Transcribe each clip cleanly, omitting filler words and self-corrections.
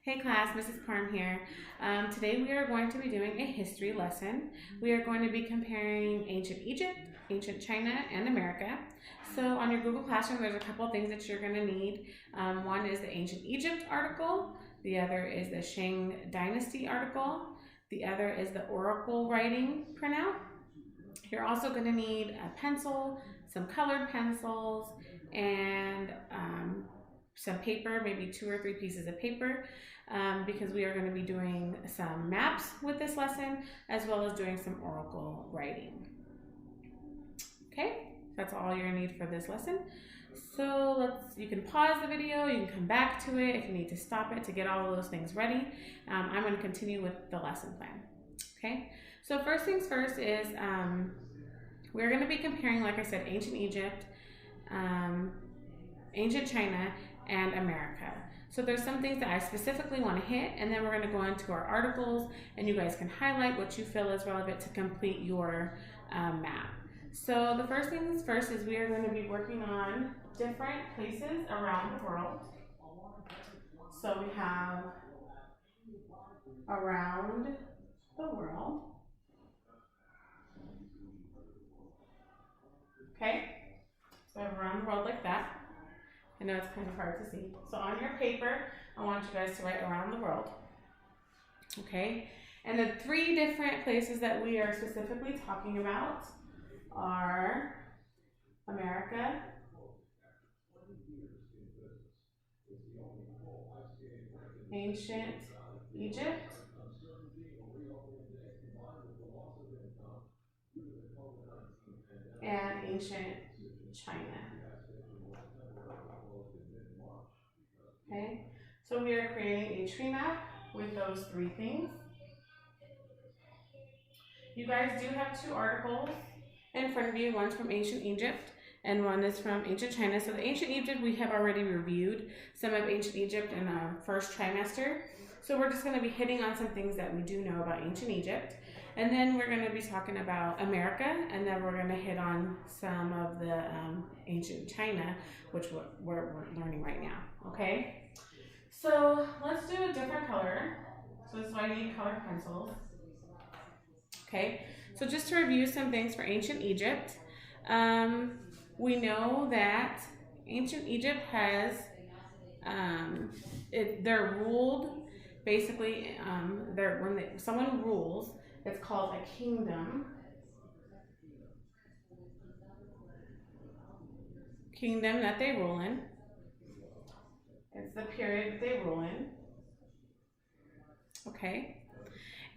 Hey class, Mrs. Parm here. Today we are going to be doing a history lesson. We are going to be comparing ancient Egypt, ancient China, and America. So on your Google Classroom, there's a couple of things that you're going to need. One is the ancient Egypt article. The other is the Chang Dynasty article. The other is the oracle writing printout. You're also going to need a pencil, some colored pencils, and some paper, maybe 2 or 3 pieces of paper, because we are going to be doing some maps with this lesson, as well as doing some oracle writing. Okay, that's all you're going to need for this lesson. So you can pause the video, you can come back to it if you need to stop it to get all of those things ready. I'm going to continue with the lesson plan. Okay, so first things first is we're going to be comparing, like I said, ancient Egypt, ancient China, and America. So there's some things that I specifically want to hit, and then we're going to go into our articles, and you guys can highlight what you feel is relevant to complete your map. So the first things first is we are going to be working on different places around the world. So we have around the world. Okay, so around the world like that. I know it's kind of hard to see. So on your paper, I want you guys to write around the world. Okay, and the 3 different places that we are specifically talking about are America, ancient Egypt, and ancient China. Okay, so we are creating a tree map with those 3 things. You guys do have 2 articles in front of you. One's from ancient Egypt and one is from ancient China. So the ancient Egypt, we have already reviewed some of ancient Egypt in our first trimester. So we're just going to be hitting on some things that we do know about ancient Egypt. And then we're going to be talking about America, and then we're going to hit on some of the ancient China, which we're learning right now, okay? So let's do a different color. So this is why I need colored pencils. Okay, so just to review some things for ancient Egypt, we know that ancient Egypt has, they're ruled, basically, when someone rules, it's called a kingdom. Kingdom that they rule in. It's the period that they rule in. Okay,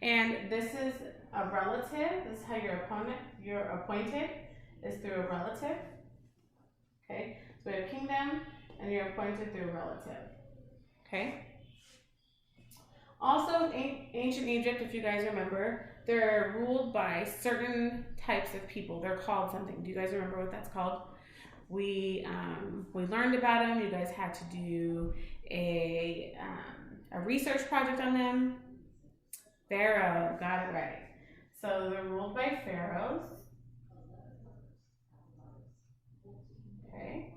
and this is a relative. This is how you're appointed is through a relative. Okay, so we have kingdom, and you're appointed through a relative. Okay. Also, ancient Egypt, if you guys remember, they're ruled by certain types of people. They're called something. Do you guys remember what that's called? We learned about them. You guys had to do a research project on them. Pharaoh, got it right. So they're ruled by pharaohs. Okay.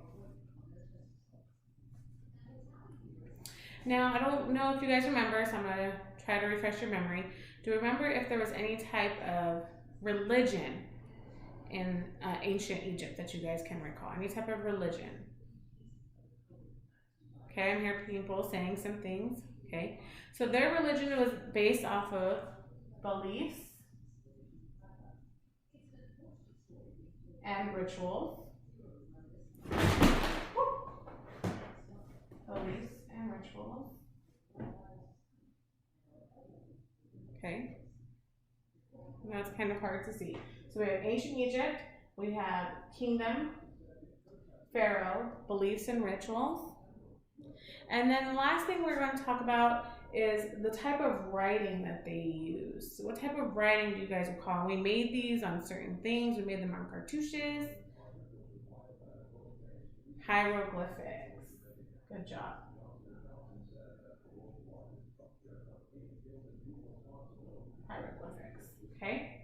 Now, I don't know if you guys remember, so I'm going to try to refresh your memory. Do you remember if there was any type of religion in ancient Egypt that you guys can recall? Any type of religion? Okay, I'm hearing people saying some things. Okay, so their religion was based off of beliefs and rituals. Beliefs and rituals. Okay, and that's kind of hard to see. So we have ancient Egypt, we have kingdom, pharaoh, beliefs and rituals. And then the last thing we're going to talk about is the type of writing that they use. So what type of writing do you guys recall? We made these on certain things. We made them on cartouches. Hieroglyphics. Good job. Hieroglyphics. Okay.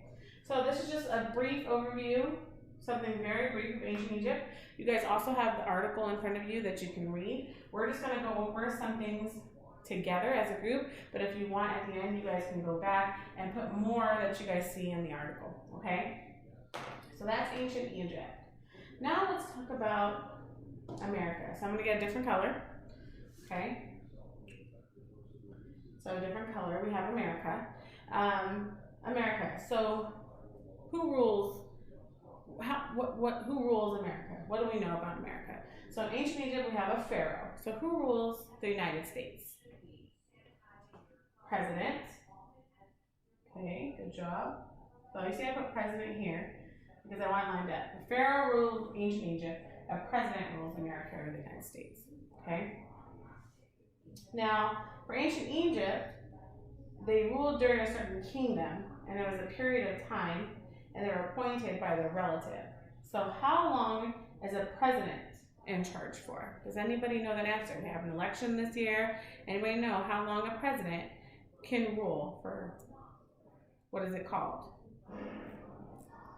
So this is just a brief overview, something very brief of ancient Egypt. You guys also have the article in front of you that you can read. We're just going to go over some things together as a group, but if you want at the end, you guys can go back and put more that you guys see in the article, okay? So that's ancient Egypt. Now let's talk about America. So I'm gonna get a different color, okay? So a different color, we have America. America, so who rules, who rules America? What do we know about America? So in ancient Egypt, we have a pharaoh. So who rules the United States? President. Okay, good job. So you see I put president here because I want it lined up. The pharaoh ruled ancient Egypt. A president rules America or the United States. Okay? Now, for ancient Egypt, they ruled during a certain kingdom, and there was a period of time, and they were appointed by their relative. So how long is a president in charge for? Does anybody know that answer? They have an election this year. Anybody know how long a president can rule for, what is it called?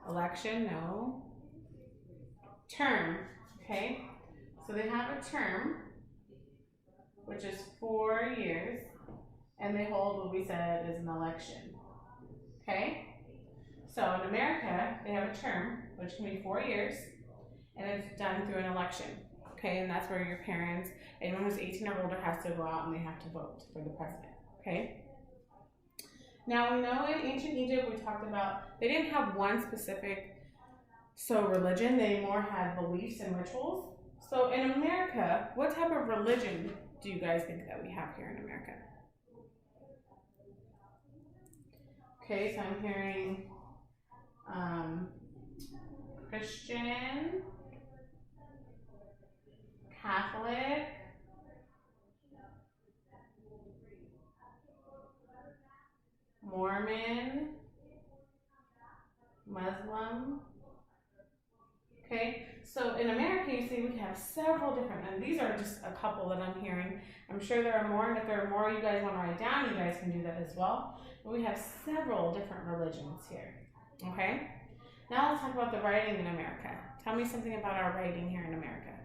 Election, no. Term, okay? So they have a term, which is 4 years, and they hold what we said is an election, okay? So in America, they have a term, which can be 4 years, and it's done through an election, okay? And that's where your parents, anyone who's 18 or older has to go out and they have to vote for the president, okay? Now we know in ancient Egypt, we talked about, they didn't have one specific religion, they more had beliefs and rituals. So in America, what type of religion do you guys think that we have here in America? Okay, so I'm hearing Christian, Catholic, Mormon, Muslim. Okay, so in America, you see we have several different, and these are just a couple that I'm hearing. I'm sure there are more, and if there are more you guys want to write down, you guys can do that as well. But we have several different religions here, okay? Now let's talk about the writing in America. Tell me something about our writing here in America.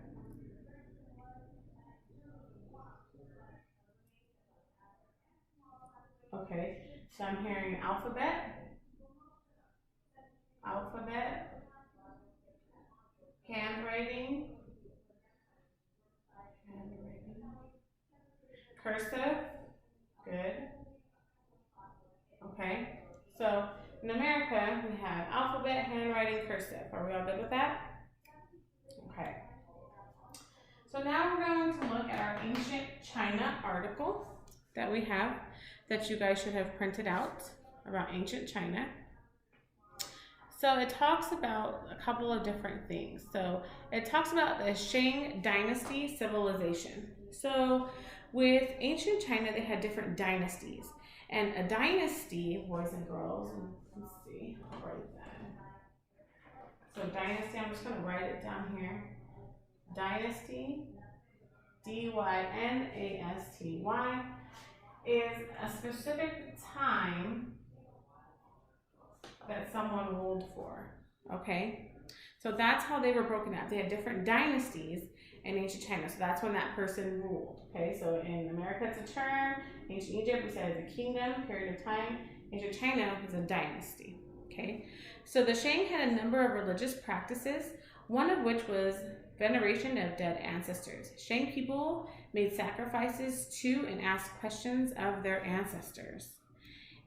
Okay, so I'm hearing alphabet, handwriting, cursive, good. Okay, so in America, we have alphabet, handwriting, cursive. Are we all good with that? Okay. So now we're going to look at our ancient China article that we have that you guys should have printed out about ancient China. So it talks about a couple of different things. So it talks about the Chang Dynasty civilization. So with ancient China, they had different dynasties. And a dynasty, boys and girls, let's see, I'll write that. So dynasty, I'm just going to write it down here. Dynasty, D-Y-N-A-S-T-Y, is a specific time that someone ruled for, okay? So that's how they were broken up. They had different dynasties in ancient China, so that's when that person ruled, okay? So in America, it's a term. Ancient Egypt, we said it's a kingdom, period of time. Ancient China was a dynasty, okay? So the Shang had a number of religious practices, one of which was veneration of dead ancestors. Shang people made sacrifices to and asked questions of their ancestors.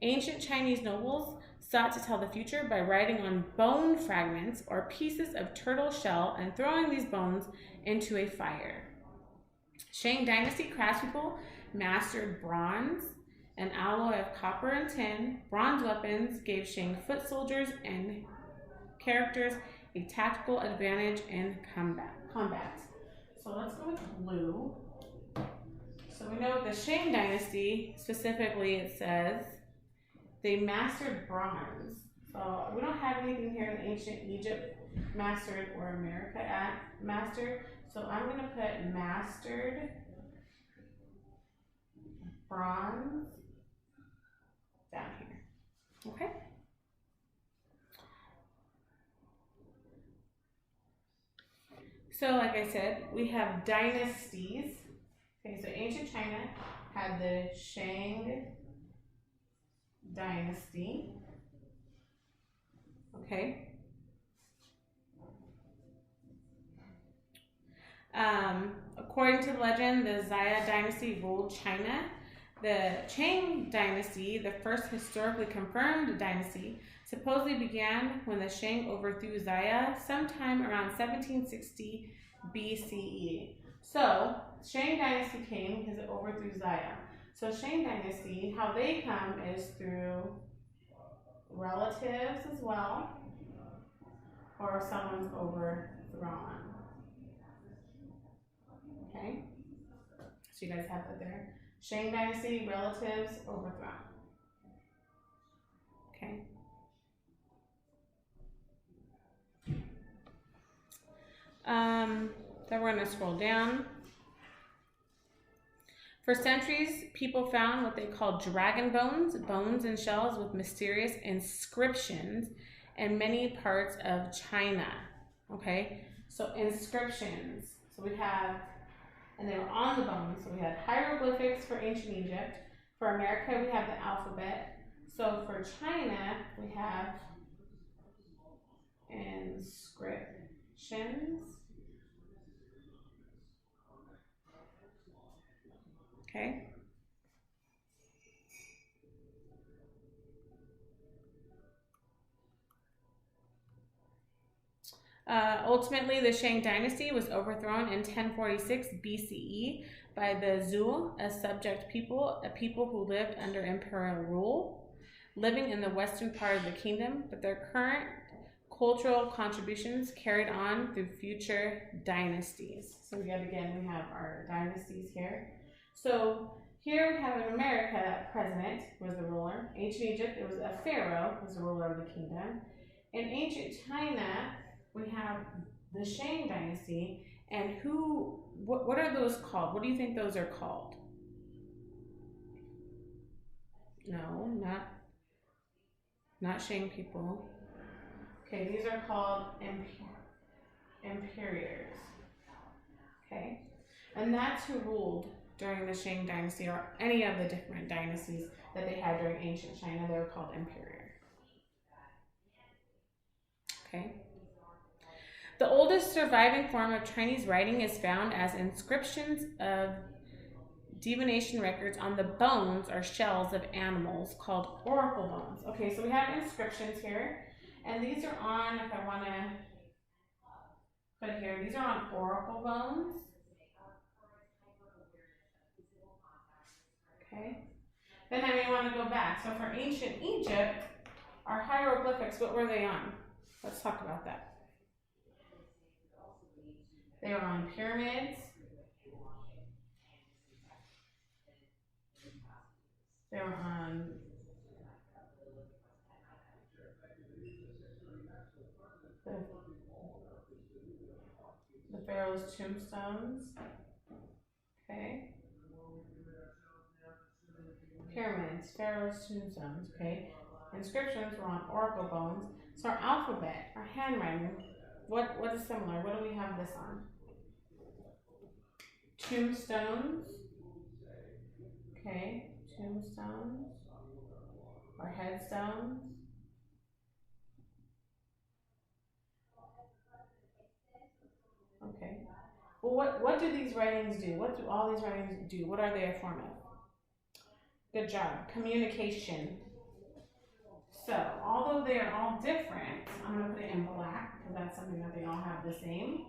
Ancient Chinese nobles sought to tell the future by writing on bone fragments or pieces of turtle shell and throwing these bones into a fire. Shang Dynasty craftspeople mastered bronze, an alloy of copper and tin. Bronze weapons gave Shang foot soldiers and characters a tactical advantage in combat. So let's go with blue. So we know the Shang Dynasty, specifically it says, they mastered bronze. So we don't have anything here in ancient Egypt mastered or America at mastered. So I'm going to put mastered bronze down here. Okay? So like I said, we have dynasties. Okay, so ancient China, had the Chang Dynasty. Okay. According to the legend, the Xia dynasty ruled China. The Chang dynasty, the first historically confirmed dynasty, supposedly began when the Shang overthrew Xia sometime around 1760 BCE. So, Shang dynasty came because it overthrew Xia. So, Shang dynasty, how they come is through relatives as well, or if someone's overthrown. Okay, so you guys have that there. Shang dynasty, relatives, overthrown. Okay. Then we're going to scroll down. For centuries, people found what they called dragon bones, bones and shells with mysterious inscriptions in many parts of China. Okay, so inscriptions. So we have, and they were on the bones. So we had hieroglyphics for ancient Egypt. For America, we have the alphabet. So for China, we have inscriptions. Okay. Ultimately, the Shang dynasty was overthrown in 1046 BCE by the Zhou, a subject people, a people who lived under imperial rule, living in the western part of the kingdom, but their current cultural contributions carried on through future dynasties. So yet again, we have our dynasties here. So here we have in America, a president was the ruler. Ancient Egypt, it was a pharaoh was the ruler of the kingdom. In ancient China, we have the Shang dynasty, and what are those called? What do you think those are called? No, not Shang people. Okay, these are called imperiors. Okay, and that's who ruled during the Shang dynasty, or any of the different dynasties that they had during ancient China. They were called imperior. Okay. The oldest surviving form of Chinese writing is found as inscriptions of divination records on the bones or shells of animals called oracle bones. Okay, so we have inscriptions here, and these are on, if I want to put here, these are on oracle bones. Okay, then I may want to go back. So for ancient Egypt, our hieroglyphics, what were they on? Let's talk about that. They were on pyramids. They were on the pharaoh's tombstones. Okay. Pyramids, pharaoh's tombstones. Okay. Inscriptions were on oracle bones. So our alphabet, our handwriting, what is similar? What do we have this on? Tombstones. Okay, tombstones. Or headstones. Okay. Well, what do these writings do? What do all these writings do? What are they a form of? Good job. Communication. So, although they are all different, I'm going to put it in black because that's something that they all have the same.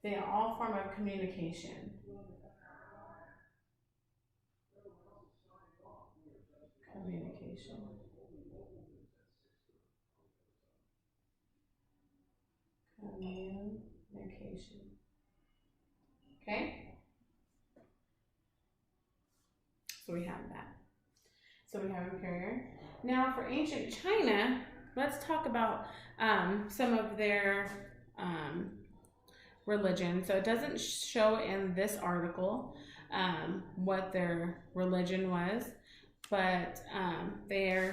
They are all form of communication. Communication. Communication. Okay? So we have that. So we have imperial. Now for ancient China, let's talk about some of their religion. So it doesn't show in this article what their religion was, but they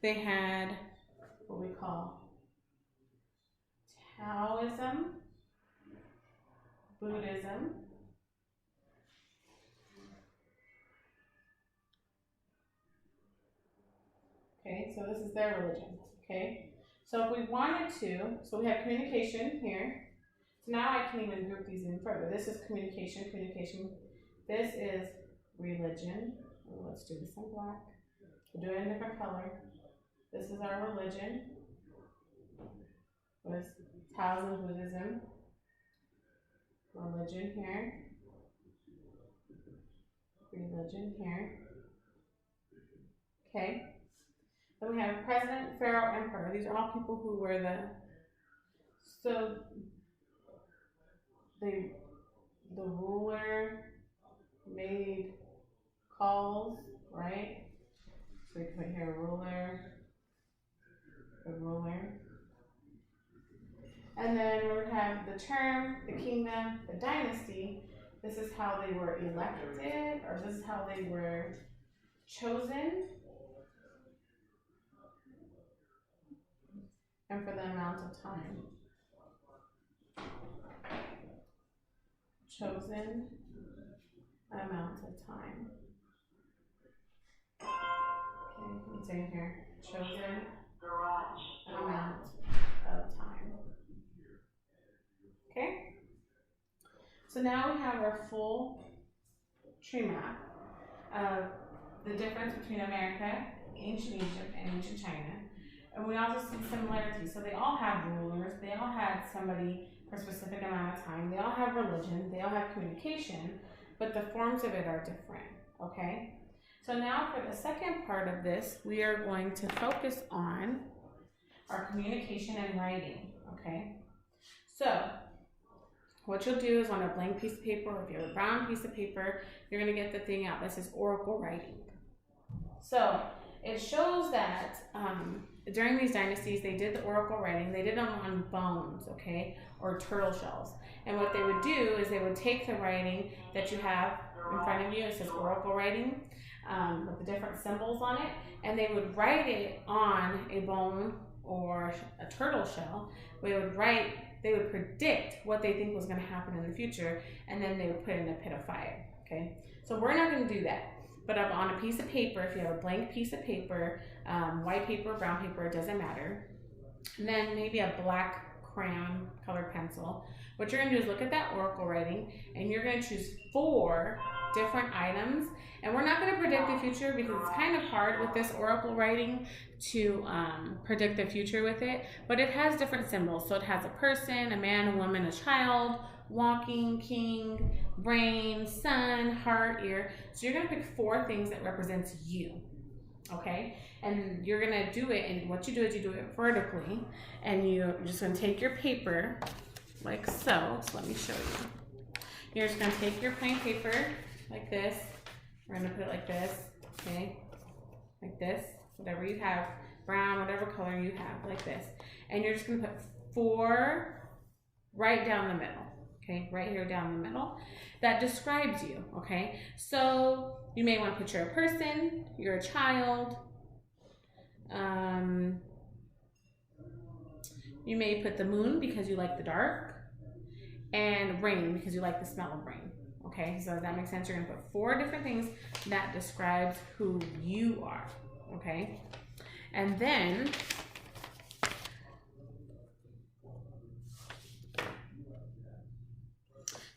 had what we call Taoism, Buddhism, okay? So this is their religion, okay? So if we wanted to, so we have communication here. So now I can even group these in further. This is communication, communication. This is religion. Oh, let's do this in black. We'll do it in a different color. This is our religion. With Taoism, Buddhism. Religion here. Religion here. Okay. Then we have president, pharaoh, emperor. These are all people who were the ruler made calls, right? So we put here ruler, the ruler. And then we would have the term, the kingdom, the dynasty. This is how they were elected, or this is how they were chosen. And for the amount of time. Chosen amount of time. Okay, I'm saying here, chosen amount of time. Okay? So now we have our full tree map of the difference between America, ancient Egypt, and ancient China. And we also see similarities. So they all have rulers, they all had somebody for a specific amount of time, they all have religion, they all have communication, but the forms of it are different, okay? So now for the second part of this, we are going to focus on our communication and writing, okay? So what you'll do is on a blank piece of paper, or if you have a brown piece of paper, you're gonna get the thing out that says oracle writing. So it shows that during these dynasties, they did the oracle writing. They did them on bones, okay, or turtle shells. And what they would do is they would take the writing that you have in front of you. It says oracle writing with the different symbols on it, and they would write it on a bone or a turtle shell. They would predict what they think was going to happen in the future, and then they would put it in a pit of fire. Okay, so we're not going to do that. But on a piece of paper, if you have a blank piece of paper, white paper, brown paper, it doesn't matter. And then maybe a black crayon colored pencil. What you're going to do is look at that oracle writing, and you're going to choose 4 different items. And we're not going to predict the future because it's kind of hard with this oracle writing to predict the future with it. But it has different symbols. So it has a person, a man, a woman, a child, walking, king, brain, sun, heart, ear. So you're going to pick 4 things that represents you, okay? And you're going to do it, and what you do is you do it vertically, and you're just going to take your paper like so. So let me show you. You're just going to take your plain paper like this. We're going to put it like this, okay? Like this, whatever you have, brown, whatever color you have, like this. And you're just going to put 4 right down the middle. Okay, right here down the middle, that describes you, okay? So you may want to put you're a person, you're a child, you may put the moon because you like the dark, and rain because you like the smell of rain, okay? So that makes sense. You're going to put 4 different things that describes who you are, okay? And then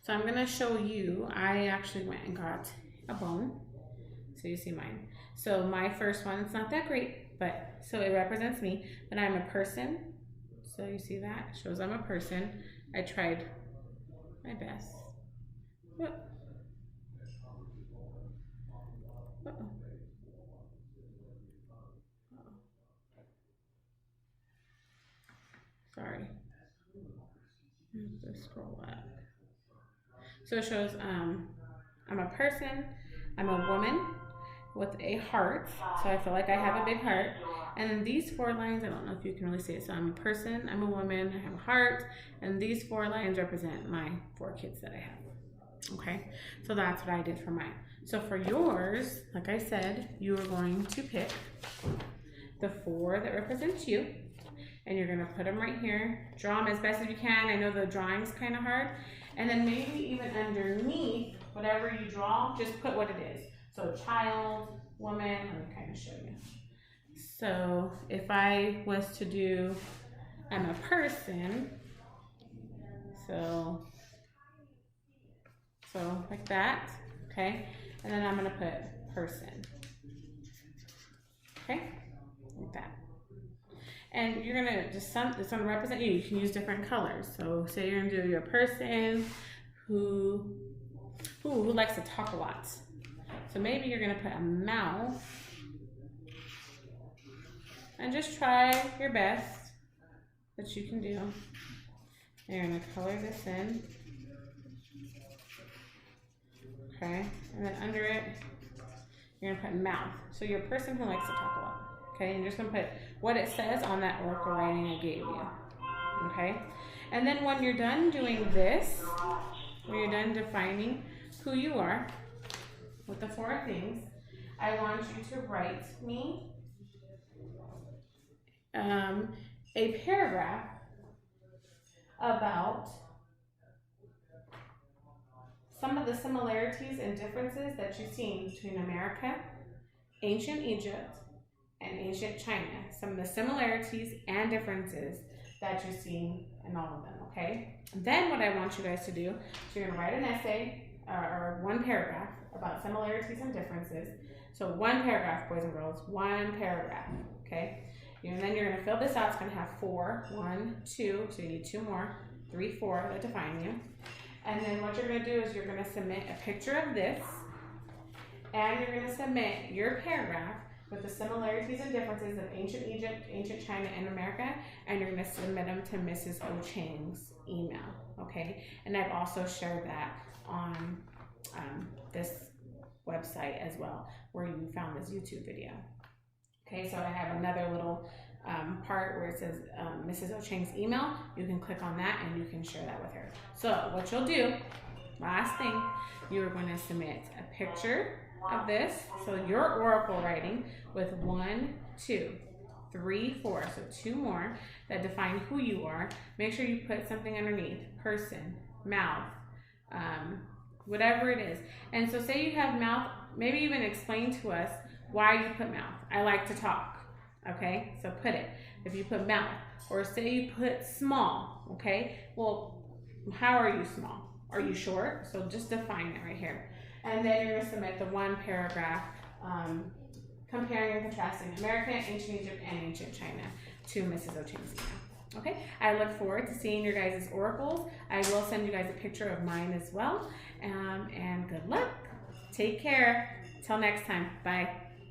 so I'm going to show you, I actually went and got a bone. So you see mine. So my first one, it's not that great, but so it represents me, but I'm a person. So you see that? It shows I'm a person. I tried my best. Uh-oh. Uh-oh. Sorry. I have to scroll up. So it shows I'm a person, I'm a woman with a heart, so I feel like I have a big heart. And then these 4 lines, I don't know if you can really see it. So I'm a person, I'm a woman, I have a heart, and these 4 lines represent my 4 kids that I have. Okay, so that's what I did for mine. So for yours, like I said, you are going to pick the 4 that represents you, and you're gonna put them right here. Draw them as best as you can. I know the drawing's kind of hard. And then maybe even underneath, whatever you draw, just put what it is. So child, woman, let me kind of show you. So if I was to do, I'm a person, so like that, okay? And then I'm gonna put person, okay? Like that. And you're gonna it's gonna represent you. You can use different colors. So say you're gonna do your person who likes to talk a lot. So maybe you're gonna put a mouth and just try your best that you can do. And you're gonna color this in. Okay, and then under it, you're gonna put mouth. So you're a person who likes to talk a lot. Okay, and you're just gonna put what it says on that oracle writing I gave you. Okay, and then when you're done doing this, when you're done defining who you are with the 4 things, I want you to write me a paragraph about some of the similarities and differences that you've seen between America, ancient Egypt, and ancient China. Some of the similarities and differences that you've seen in all of them, okay? And then what I want you guys to do is you're gonna write an essay or 1 paragraph about similarities and differences. So 1 paragraph, boys and girls, 1 paragraph, okay? And then you're gonna fill this out. It's gonna have 4, 1, 2, so you need 2 more, 3, 4 that define you. And then what you're gonna do is you're gonna submit a picture of this, and you're gonna submit your paragraph with the similarities and differences of ancient Egypt, ancient China, and America, and you're gonna submit them to Mrs. O. Chang's email, okay? And I've also shared that on this website as well, where you found this YouTube video. Okay, so I have another little part where it says Mrs. O. Chang's email. You can click on that and you can share that with her. So what you'll do, last thing, you're going to submit a picture of this. So your oracle writing with 1, 2, 3, 4, so 2 more that define who you are. Make sure you put something underneath, person, mouth, whatever it is. And so say you have mouth, maybe even explain to us why you put mouth. I like to talk, okay? So put it. If you put mouth, or say you put small, okay? Well, how are you small? Are you short? So just define it right here. And then you're gonna submit the 1 paragraph comparing and contrasting America, ancient Egypt, and ancient China to Mrs. O. Chang's email. Okay, I look forward to seeing your guys' oracles. I will send you guys a picture of mine as well. And good luck. Take care. Till next time. Bye.